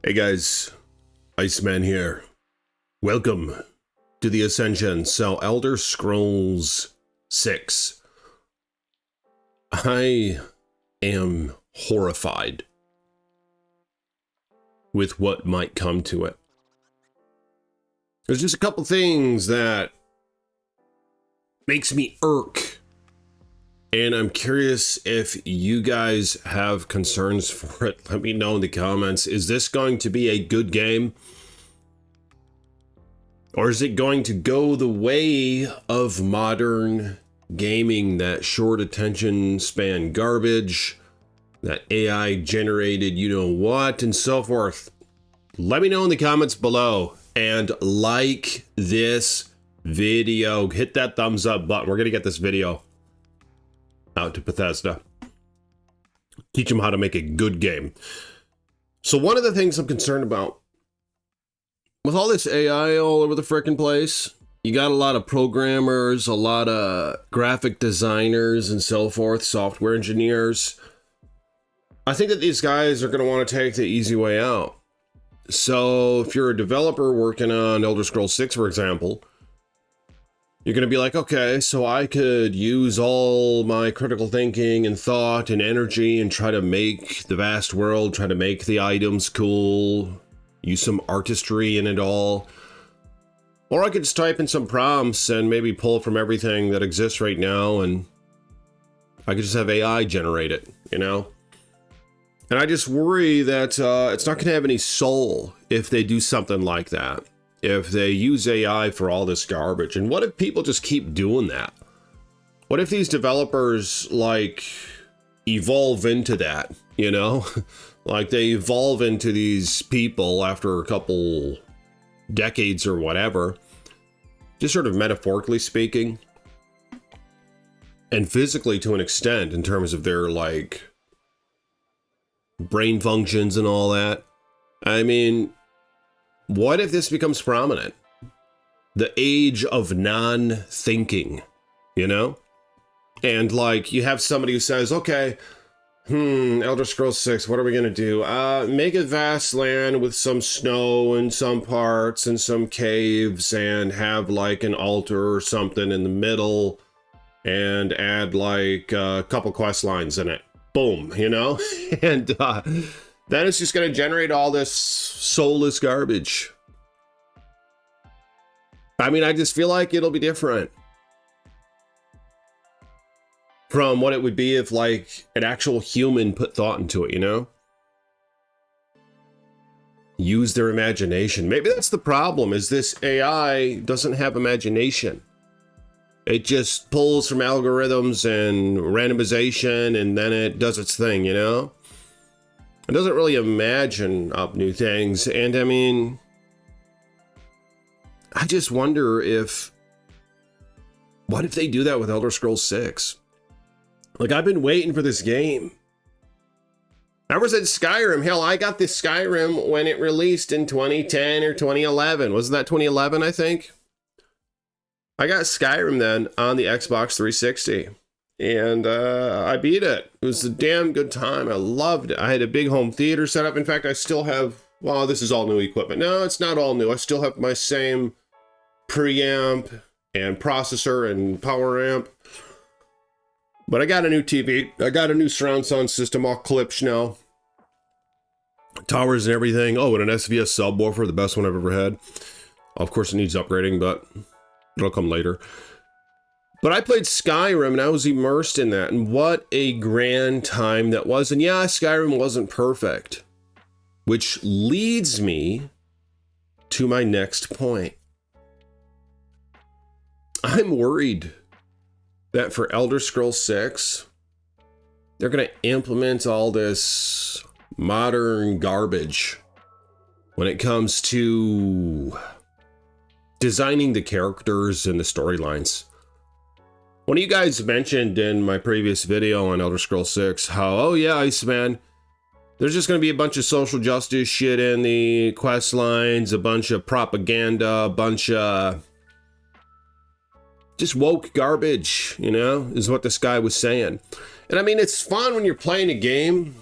Hey guys, Iceman here. Welcome to the Ascension. So, Elder Scrolls 6. I am horrified with what might come to it. There's just a couple things that makes me irk. And I'm curious if you guys have concerns for it. Let me know in the comments. Is this going to be a good game? Or is it going to go the way of modern gaming, that short attention span garbage, that AI generated you know what, and so forth? Let me know in the comments below. And like this video. Hit that thumbs up button. We're going to get this video out to Bethesda. Teach them how to make a good game. So one of the things I'm concerned about, with all this AI all over the frickin' place, you got a lot of programmers, a lot of graphic designers and so forth, software engineers. I think that these guys are going to want to take the easy way out. So if you're a developer working on Elder Scrolls 6, for example, you're going to be like, okay, so I could use all my critical thinking and thought and energy and try to make the vast world, try to make the items cool, use some artistry in it all. Or I could just type in some prompts and maybe pull from everything that exists right now, and I could just have AI generate it, you know? And I just worry that it's not going to have any soul if they do something like that. If they use AI for all this garbage. And what if people just keep doing that? What if these developers like evolve into that, you know? Like they evolve into these people after a couple decades or whatever, just sort of metaphorically speaking, and physically to an extent in terms of their like brain functions and all that. I mean, what if this becomes prominent? The age of non-thinking, you know? And like you have somebody who says, okay, Elder Scrolls 6, what are we going to do? Make a vast land with some snow in some parts and some caves and have like an altar or something in the middle and add like a couple quest lines in it. Boom, you know? And then it's just going to generate all this soulless garbage. I mean, I just feel like it'll be different from what it would be if like an actual human put thought into it, you know? Use their imagination. Maybe that's the problem, is this AI doesn't have imagination. It just pulls from algorithms and randomization and then it does its thing, you know? It doesn't really imagine up new things. And I mean, I just wonder what if they do that with Elder Scrolls 6? Like, I've been waiting for this game. Ever since Skyrim. Hell, I got this Skyrim when it released in 2010 or 2011. Wasn't that 2011, I think? I got Skyrim then on the Xbox 360. And I beat it. It was a damn good time. I loved it. I had a big home theater set up. In fact, I still have, well, this is all new equipment. No, it's not all new. I still have my same preamp and processor and power amp. But I got a new TV. I got a new surround sound system, all clips now. Towers and everything. Oh, and an SVS subwoofer, the best one I've ever had. Of course, it needs upgrading, but it'll come later. But I played Skyrim and I was immersed in that, and what a grand time that was. And yeah, Skyrim wasn't perfect, which leads me to my next point. I'm worried that for Elder Scrolls 6, they're going to implement all this modern garbage when it comes to designing the characters and the storylines. One of you guys mentioned in my previous video on Elder Scrolls 6 how, oh yeah, Iceman, there's just going to be a bunch of social justice shit in the quest lines, a bunch of propaganda, a bunch of just woke garbage, you know, is what this guy was saying. And I mean, it's fun when you're playing a game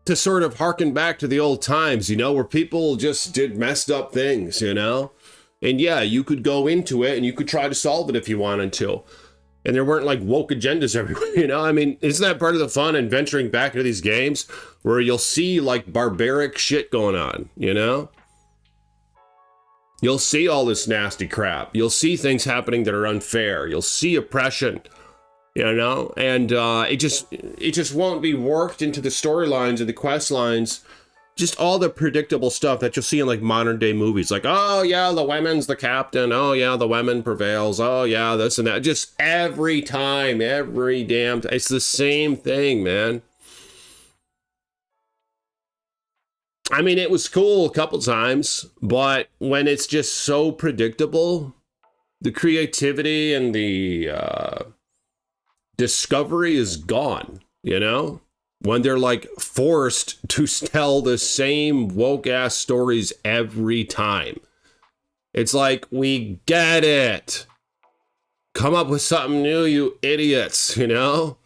to sort of harken back to the old times, you know, where people just did messed up things, you know? And yeah, you could go into it and you could try to solve it if you wanted to. And there weren't like woke agendas everywhere, you know? I mean, isn't that part of the fun in venturing back into these games where you'll see like barbaric shit going on, you know? You'll see all this nasty crap. You'll see things happening that are unfair. You'll see oppression, you know? And it just won't be worked into the storylines and the quest lines. Just all the predictable stuff that you'll see in like modern day movies. Like, oh yeah, the women's the captain. Oh yeah, the women prevails. Oh yeah, this and that. Just every time, every damn time. It's the same thing, man. I mean, it was cool a couple times, but when it's just so predictable, the creativity and the discovery is gone, you know? When they're like forced to tell the same woke ass stories every time. It's like, we get it. Come up with something new, you idiots, you know?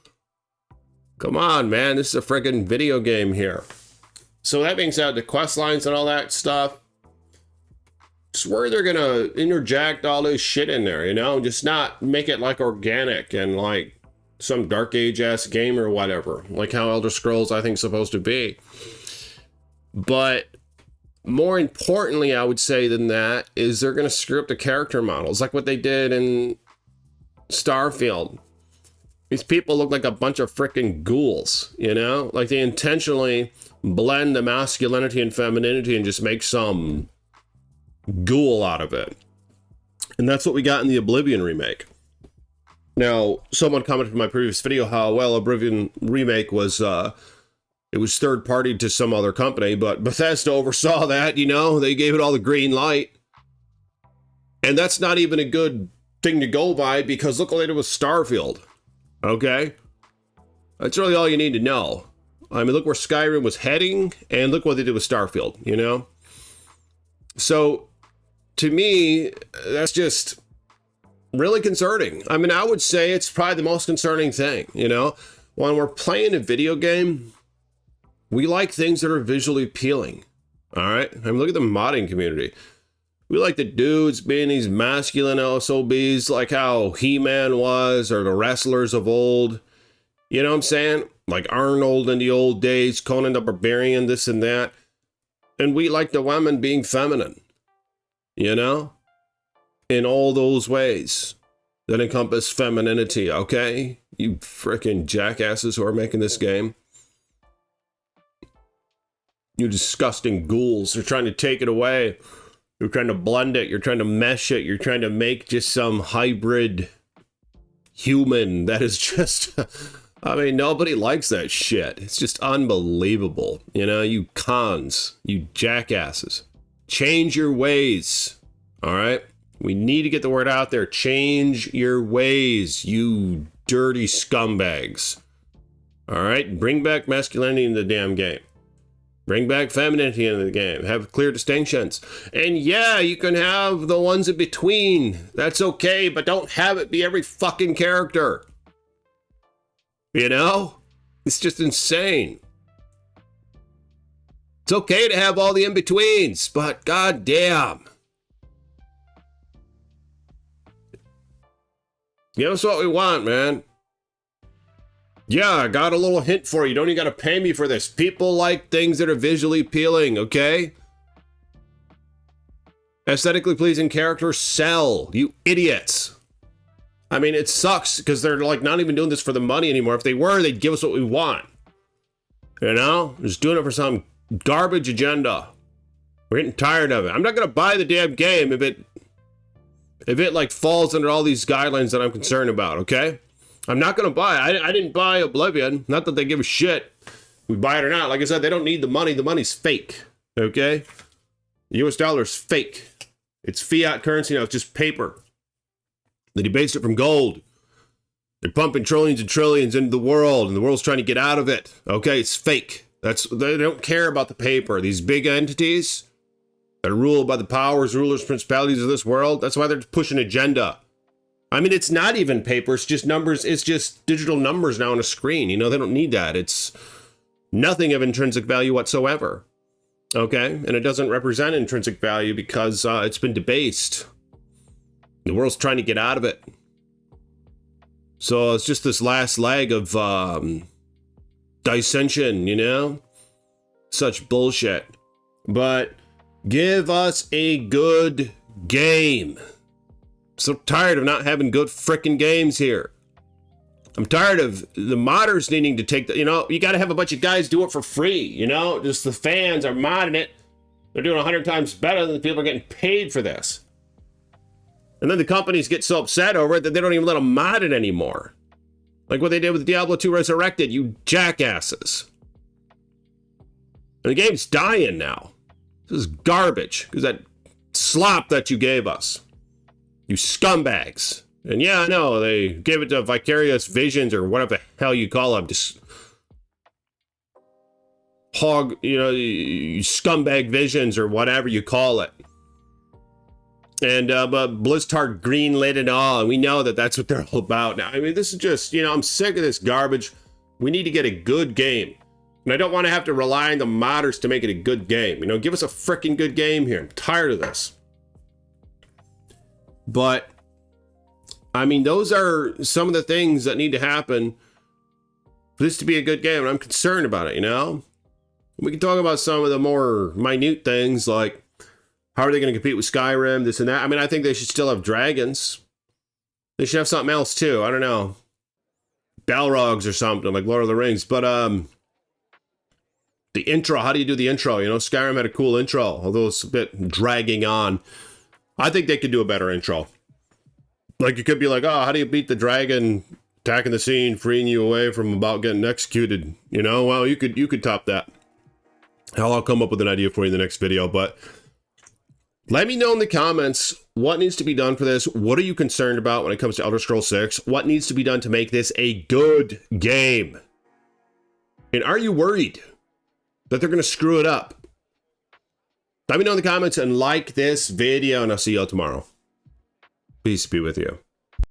Come on, man, this is a freaking video game here. So that being said, the quest lines and all that stuff, just where they're gonna interject all this shit in there, you know? Just not make it like organic and like some dark age ass game or whatever, like how Elder Scrolls I think is supposed to be. But more importantly, I would say than that is they're going to screw up the character models, like what they did in Starfield. These people look like a bunch of freaking ghouls, you know? Like they intentionally blend the masculinity and femininity and just make some ghoul out of it. And that's what we got in the Oblivion remake. Now, someone commented in my previous video how, well, Oblivion remake was, it was third party to some other company, but Bethesda oversaw that, you know? They gave it all the green light. And that's not even a good thing to go by, because look what they did with Starfield, okay? That's really all you need to know. I mean, look where Skyrim was heading, and look what they did with Starfield, you know? So, to me, that's just really concerning. I mean, I would say it's probably the most concerning thing, you know? When we're playing a video game, we like things that are visually appealing, all right? I mean, look at the modding community. We like the dudes being these masculine SOBs, like how He-Man was, or the wrestlers of old. You know what I'm saying? Like Arnold in the old days, Conan the Barbarian, this and that. And we like the women being feminine, you know? In all those ways that encompass femininity, okay? You frickin' jackasses who are making this game. You disgusting ghouls. You're trying to take it away. You're trying to blend it. You're trying to mesh it. You're trying to make just some hybrid human that is just... I mean, nobody likes that shit. It's just unbelievable. You know, you cons. You jackasses. Change your ways. All right? We need to get the word out there. Change your ways, you dirty scumbags. All right? Bring back masculinity in the damn game. Bring back femininity in the game. Have clear distinctions. And yeah, you can have the ones in between. That's okay, but don't have it be every fucking character. You know? It's just insane. It's okay to have all the in-betweens, but goddamn. Give us what we want, man. Yeah, I got a little hint for you. Don't even gotta pay me for this. People like things that are visually appealing, okay? Aesthetically pleasing characters sell, you idiots. I mean, it sucks because they're like not even doing this for the money anymore. If they were, they'd give us what we want. You know? They're just doing it for some garbage agenda. We're getting tired of it. I'm not gonna buy the damn game if it like falls under all these guidelines that I'm concerned about, okay? I'm not gonna buy it. I didn't buy Oblivion. Not that they give a shit. We buy it or not. Like I said, they don't need the money. The money's fake, okay? The US dollar's fake. It's fiat currency now. It's just paper. They debased it from gold. They're pumping trillions and trillions into the world, and the world's trying to get out of it. Okay, it's fake. They don't care about the paper. These big entities that are ruled by the powers, rulers, principalities of this world, that's why they're pushing agenda. I mean, it's not even paper. It's just numbers. It's just digital numbers now on a screen. You know, they don't need that. It's nothing of intrinsic value whatsoever. Okay, and it doesn't represent intrinsic value because it's been debased. The world's trying to get out of it. So it's just this last leg of dissension, you know? Such bullshit. But give us a good game. So tired of not having good frickin' games here. I'm tired of the modders needing to take the, you got to have a bunch of guys do it for free, Just the fans are modding it. They're doing 100 times better than the people are getting paid for this. And then the companies get so upset over it that they don't even let them mod it anymore. Like what they did with Diablo 2 Resurrected, you jackasses. And the game's dying now. This is garbage, because that slop that you gave us. You scumbags. And yeah, I know, they gave it to Vicarious Visions or whatever the hell you call them. Just hog, you scumbag visions or whatever you call it. And, but Blizzard greenlit it all, and we know that that's what they're all about now. I mean, this is just, I'm sick of this garbage. We need to get a good game. And I don't want to have to rely on the modders to make it a good game. Give us a freaking good game here. I'm tired of this. But I mean, those are some of the things that need to happen for this to be a good game, and I'm concerned about it, We can talk about some of the more minute things, like how are they going to compete with Skyrim, this and that. I mean, I think they should still have dragons. They should have something else, too. I don't know. Balrogs or something, like Lord of the Rings. But, the intro, how do you do the intro? Skyrim had a cool intro, although it's a bit dragging on. I think they could do a better intro. Like, you could be like, oh, how do you beat the dragon attacking the scene, freeing you away from about getting executed? Well, you could top that. Hell, I'll come up with an idea for you in the next video, but let me know in the comments what needs to be done for this. What are you concerned about when it comes to Elder Scrolls 6? What needs to be done to make this a good game? And are you worried that they're going to screw it up? Let me know in the comments and like this video, and I'll see y'all tomorrow. Peace be with you.